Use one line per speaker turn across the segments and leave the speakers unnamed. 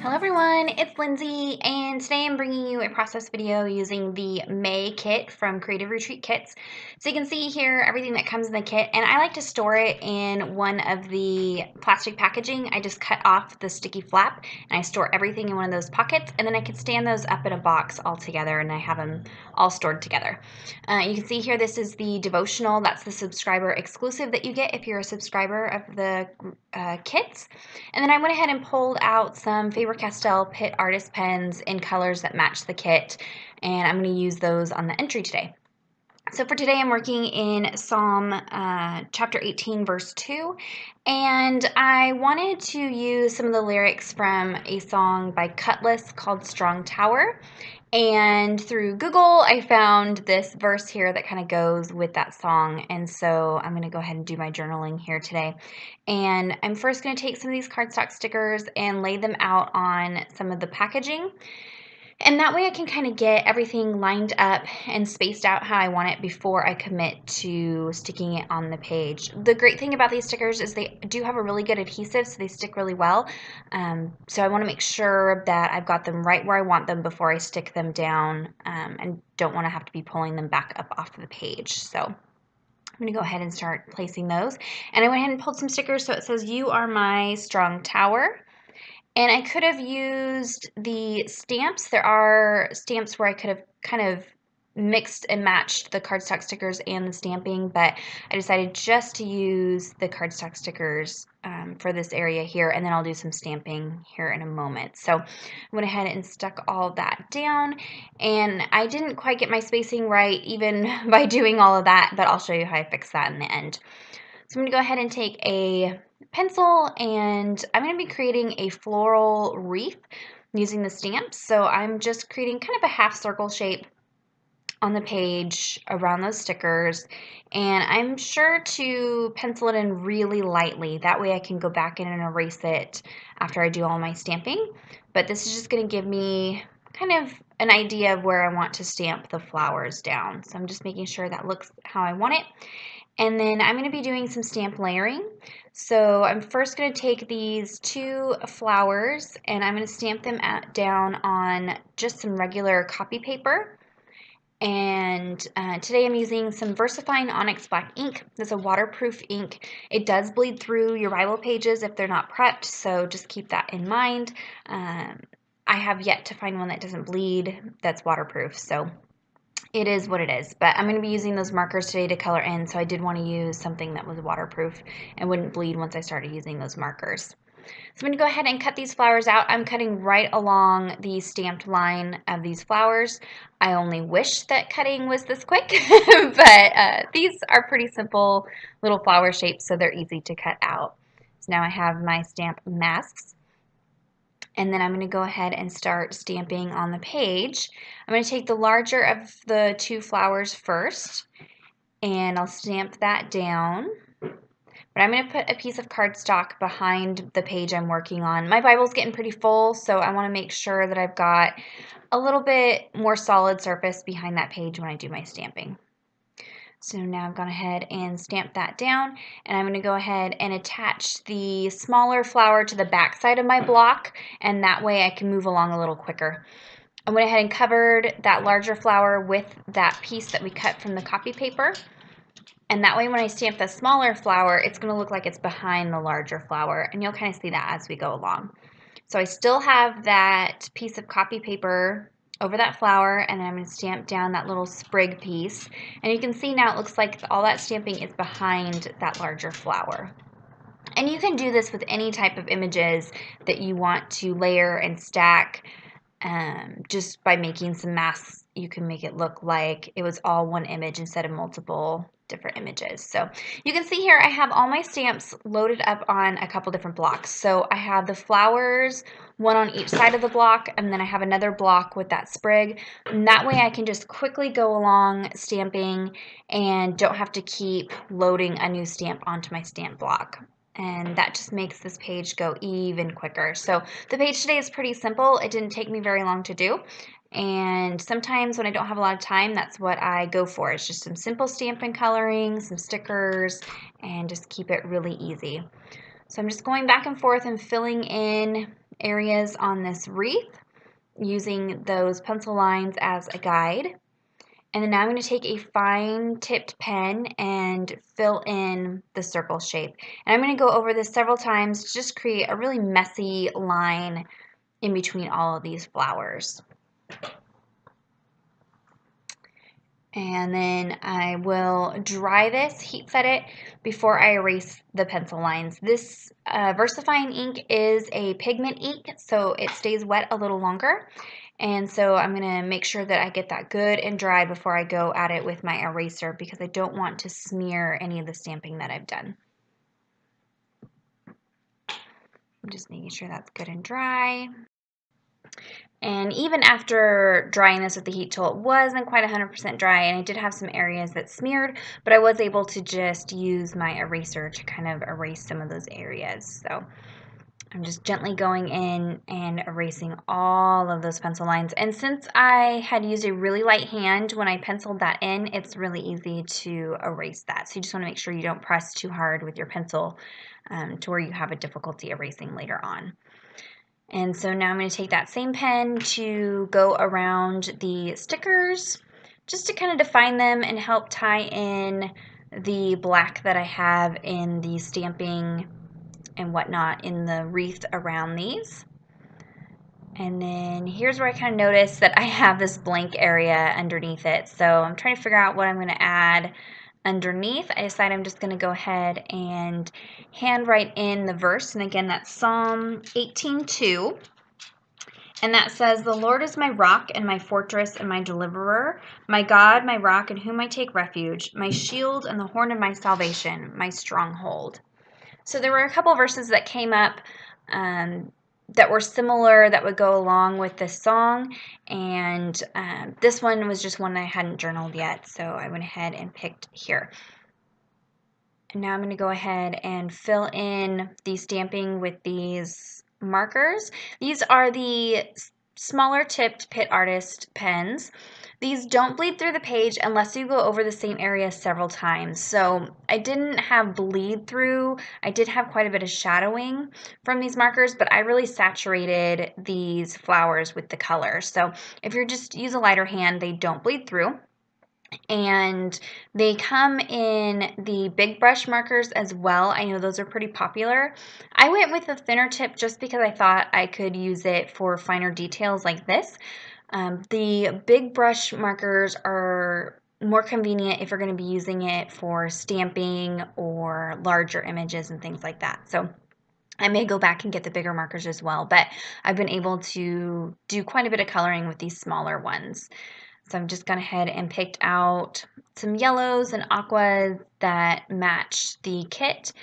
Hello everyone, it's Lindsay, and today I'm bringing you a process video using the May kit from Creative Retreat Kits. So you can see here everything that comes in the kit, and I like to store it in one of the plastic packaging. I just cut off the sticky flap and I store everything in one of those pockets, and then I can stand those up in a box all together and I have them all stored together. You can see here this is the devotional. That's the subscriber exclusive that you get if you're a subscriber of the kits. And then I went ahead and pulled out some Faber-Castell Pitt Artist pens in colors that match the kit, and I'm going to use those on the entry today. So for today I'm working in Psalm chapter 18 verse 2, and I wanted to use some of the lyrics from a song by Cutlass called Strong Tower. And through Google, I found this verse here that kind of goes with that song. And so I'm going to go ahead and do my journaling here today. And I'm first going to take some of these cardstock stickers and lay them out on some of the packaging. And that way I can kind of get everything lined up and spaced out how I want it before I commit to sticking it on the page. The great thing about these stickers is they do have a really good adhesive, so they stick really well. So I want to make sure that I've got them right where I want them before I stick them down, and don't want to have to be pulling them back up off the page. So I'm going to go ahead and start placing those. And I went ahead and pulled some stickers so it says, "You are my strong tower." And I could have used the stamps. There are stamps where I could have kind of mixed and matched the cardstock stickers and the stamping, but I decided just to use the cardstock stickers for this area here, and then I'll do some stamping here in a moment. So I went ahead and stuck all that down, and I didn't quite get my spacing right even by doing all of that, but I'll show you how I fix that in the end. So I'm going to go ahead and take a pencil, and I'm going to be creating a floral wreath using the stamps. So I'm just creating kind of a half circle shape on the page around those stickers, and I'm sure to pencil it in really lightly. That way I can go back in and erase it after I do all my stamping. But this is just going to give me kind of an idea of where I want to stamp the flowers down. So I'm just making sure that looks how I want it. And then I'm going to be doing some stamp layering. So I'm first going to take these two flowers and I'm going to stamp them down on just some regular copy paper. And today I'm using some VersaFine Onyx Black ink. This is a waterproof ink. It does bleed through your Bible pages if they're not prepped, so just keep that in mind. I have yet to find one that doesn't bleed that's waterproof, so it is what it is. But I'm going to be using those markers today to color in, so I did want to use something that was waterproof and wouldn't bleed once I started using those markers. So I'm going to go ahead and cut these flowers out. I'm cutting right along the stamped line of these flowers. I only wish that cutting was this quick, but these are pretty simple little flower shapes, so they're easy to cut out. So now I have my stamp masks. And then I'm going to go ahead and start stamping on the page. I'm going to take the larger of the two flowers first, and I'll stamp that down. But I'm going to put a piece of cardstock behind the page I'm working on. My Bible's getting pretty full, so I want to make sure that I've got a little bit more solid surface behind that page when I do my stamping. So now I've gone ahead and stamped that down, and I'm going to go ahead and attach the smaller flower to the back side of my block, and that way I can move along a little quicker. I went ahead and covered that larger flower with that piece that we cut from the copy paper, and that way when I stamp the smaller flower, it's going to look like it's behind the larger flower, and you'll kind of see that as we go along. So I still have that piece of copy paper over that flower, and then I'm going to stamp down that little sprig piece. And you can see now it looks like all that stamping is behind that larger flower. And you can do this with any type of images that you want to layer and stack. Just by making some masks, you can make it look like it was all one image instead of multiple different images. So you can see here I have all my stamps loaded up on a couple different blocks. So I have the flowers, one on each side of the block, and then I have another block with that sprig. And that way I can just quickly go along stamping and don't have to keep loading a new stamp onto my stamp block. And that just makes this page go even quicker. So the page today is pretty simple. It didn't take me very long to do. And sometimes when I don't have a lot of time, that's what I go for. It's just some simple stamping coloring, some stickers, and just keep it really easy. So I'm just going back and forth and filling in areas on this wreath using those pencil lines as a guide. And then now I'm going to take a fine tipped pen and fill in the circle shape. And I'm going to go over this several times to just create a really messy line in between all of these flowers. And then I will dry this, heat set it before I erase the pencil lines. This VersaFine ink is a pigment ink, so it stays wet a little longer. And so I'm going to make sure that I get that good and dry before I go at it with my eraser, because I don't want to smear any of the stamping that I've done. I'm just making sure that's good and dry. And even after drying this with the heat tool, it wasn't quite 100% dry, and I did have some areas that smeared, but I was able to just use my eraser to kind of erase some of those areas. So I'm just gently going in and erasing all of those pencil lines. And since I had used a really light hand when I penciled that in, it's really easy to erase that. So you just want to make sure you don't press too hard with your pencil to where you have a difficulty erasing later on. And so now I'm going to take that same pen to go around the stickers just to kind of define them and help tie in the black that I have in the stamping and whatnot in the wreath around these. And then here's where I kind of notice that I have this blank area underneath it. So I'm trying to figure out what I'm going to add underneath. I decide I'm just going to go ahead and handwrite in the verse. And again, that's Psalm 18:2. And that says, "The Lord is my rock and my fortress and my deliverer, my God, my rock in whom I take refuge, my shield and the horn of my salvation, my stronghold." So there were a couple verses that came up that were similar that would go along with this song, and this one was just one I hadn't journaled yet, so I went ahead and picked here. And now I'm going to go ahead and fill in the stamping with these markers. These are the smaller tipped Pitt Artist pens. These don't bleed through the page unless you go over the same area several times. So I didn't have bleed through. I did have quite a bit of shadowing from these markers, but I really saturated these flowers with the color. So if you just use a lighter hand, they don't bleed through. And they come in the big brush markers as well. I know those are pretty popular. I went with a thinner tip just because I thought I could use it for finer details like this. The big brush markers are more convenient if you're going to be using it for stamping or larger images and things like that. So I may go back and get the bigger markers as well, but I've been able to do quite a bit of coloring with these smaller ones. So I've just gone ahead and picked out some yellows and aquas that match the kit.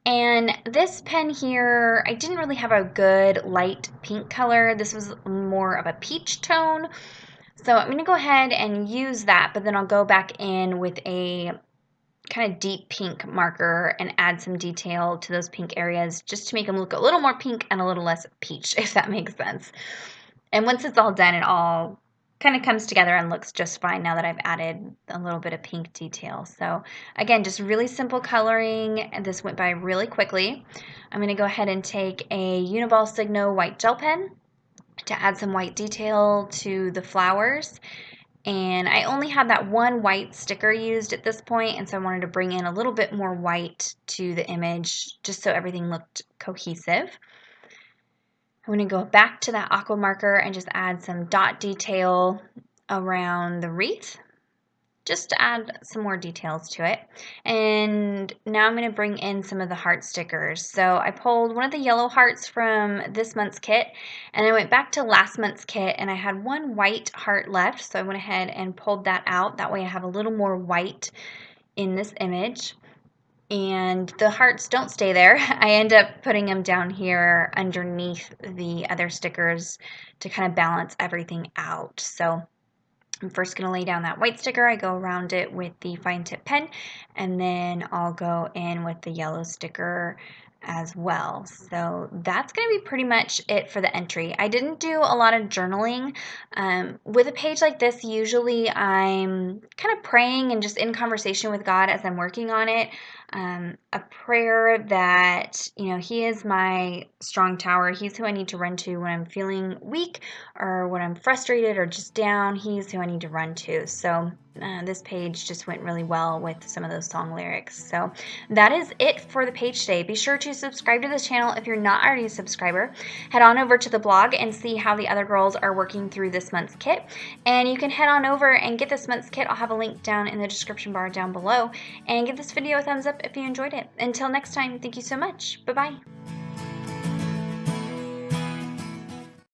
And this pen here, I didn't really have a good light pink color. This was more of a peach tone. So I'm going to go ahead and use that, but then I'll go back in with a kind of deep pink marker and add some detail to those pink areas just to make them look a little more pink and a little less peach, if that makes sense. And once it's all done, it all kind of comes together and looks just fine now that I've added a little bit of pink detail. So again, just really simple coloring, and this went by really quickly. I'm going to go ahead and take a Uniball Signo white gel pen to add some white detail to the flowers. And I only had that one white sticker used at this point, and so I wanted to bring in a little bit more white to the image just so everything looked cohesive. I'm going to go back to that aqua marker and just add some dot detail around the wreath, just to add some more details to it. And now I'm going to bring in some of the heart stickers. So I pulled one of the yellow hearts from this month's kit, and I went back to last month's kit, and I had one white heart left, so I went ahead and pulled that out. That way I have a little more white in this image. And the hearts don't stay there. I end up putting them down here underneath the other stickers to kind of balance everything out. So I'm first going to lay down that white sticker. I go around it with the fine tip pen, and then I'll go in with the yellow sticker as well. So that's going to be pretty much it for the entry. I didn't do a lot of journaling. With a page like this, usually I'm kind of praying and just in conversation with God as I'm working on it. A prayer that, He is my strong tower. He's who I need to run to when I'm feeling weak or when I'm frustrated or just down. He's who I need to run to. So this page just went really well with some of those song lyrics. So that is it for the page today. Be sure to subscribe to this channel if you're not already a subscriber. Head on over to the blog and see how the other girls are working through this month's kit. And you can head on over and get this month's kit. I'll have a link down in the description bar down below. And give this video a thumbs up if you enjoyed it. Until next time, thank you so much. Bye-bye.